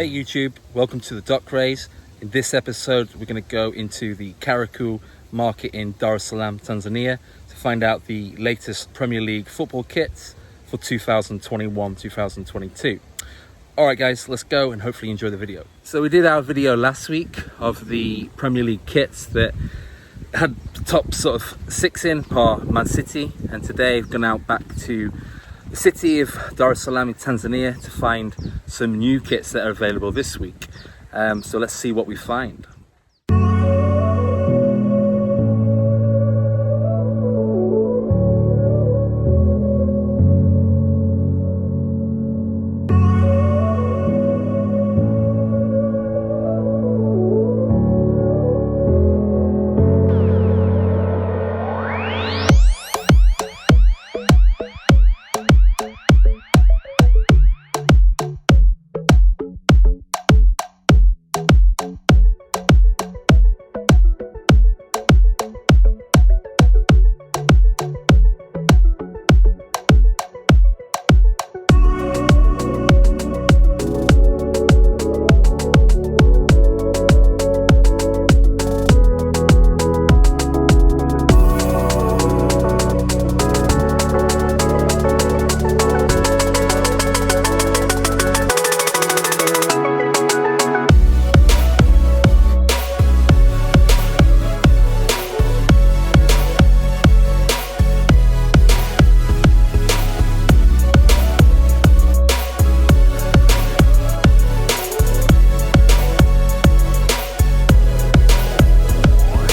Hey YouTube, welcome to the Duck Race. In this episode, we're going to go into the Kariakoo market in Dar es Salaam, Tanzania to find out the latest Premier League football kits for 2021-2022. Alright guys, let's go and hopefully enjoy the video. So we did our video last week of the Premier League kits that had the top sort of 6 in per Man City, and today I've gone out back to the city of Dar es Salaam in Tanzania to find some new kits that are available this week. So let's see what we find.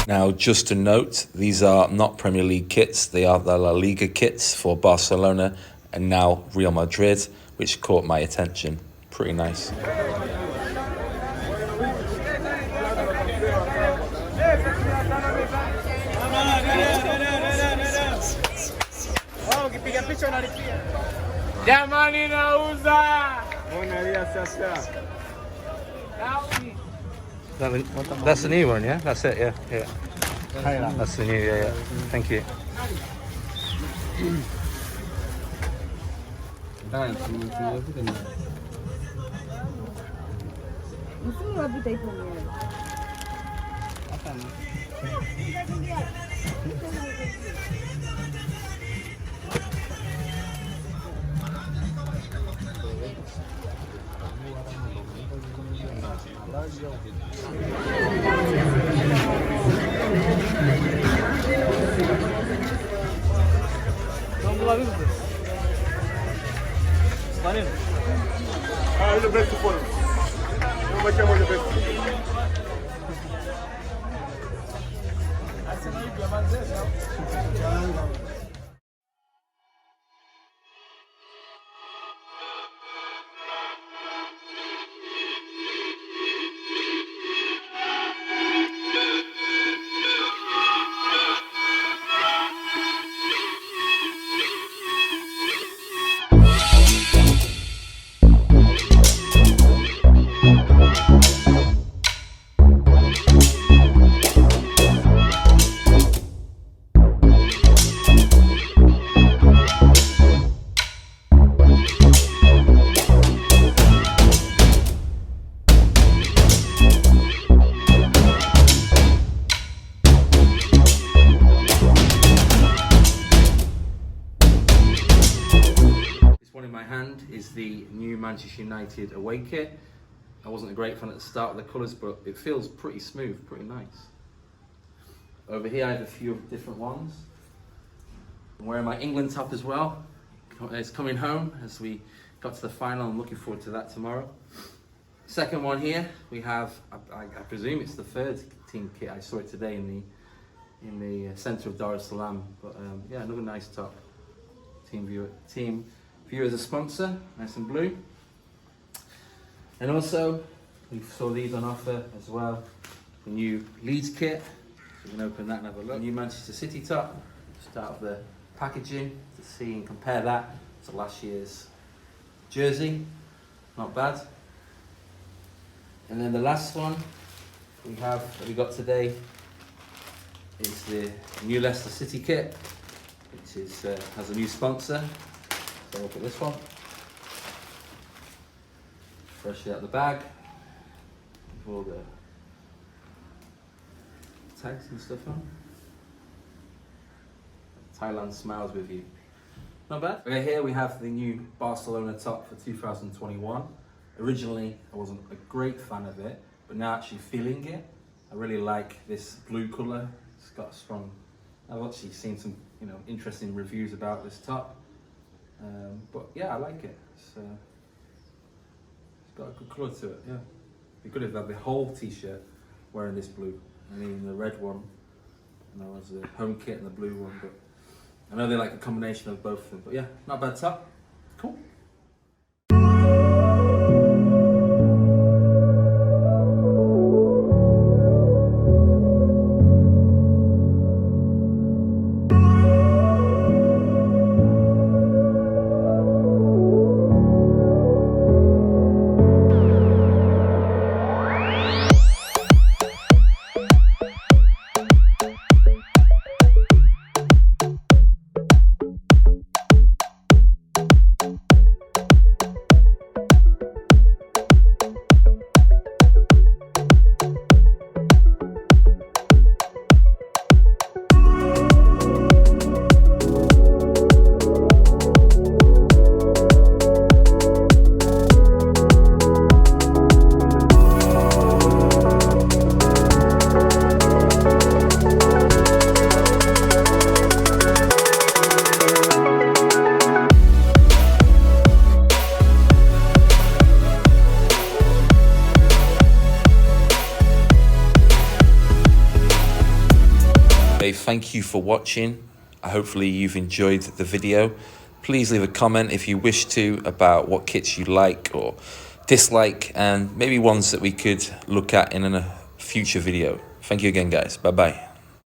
Now, just to note, these are not Premier League kits. They are the La Liga kits for Barcelona and now Real Madrid, which caught my attention. Pretty nice. Jamani nauza. That's the new one, yeah? That's it, yeah. That's the new, yeah. Thank you. One in my hand is the new Manchester United away kit. I wasn't a great fan at the start of the colours, but it feels pretty smooth, pretty nice. Over here I have a few different ones. I'm wearing my England top as well. It's coming home as we got to the final. I'm looking forward to that tomorrow. Second one here, we have, I presume it's the third team kit. I saw it today in the centre of Dar es Salaam. But yeah, another nice top. Team View as a sponsor, nice and blue. And also, we saw these on offer as well. The new Leeds kit. So we can open that and have a look. New Manchester City top. Just out of the packaging to see and compare that to last year's jersey. Not bad. And then the last one we got today is the new Leicester City kit, which is has a new sponsor. So look at this one. Fresh out the bag. all the tags and stuff on. Thailand smiles with you. Not bad. Okay, here we have the new Barcelona top for 2021. Originally, I wasn't a great fan of it, but now actually feeling it. I really like this blue colour. It's got a strong. I've actually seen some, interesting reviews about this top. But yeah, I like it. It's got a good colour to it. Yeah, it'd be good if I had the whole t-shirt wearing this blue. I mean, the red one, and there was the home kit and the blue one, but I know they like a combination of both of them. But yeah, not a bad top. Cool. Thank you for watching. Hopefully you've enjoyed the video. Please leave a comment if you wish to about what kits you like or dislike, and maybe ones that we could look at in a future video. Thank you again, guys. Bye bye.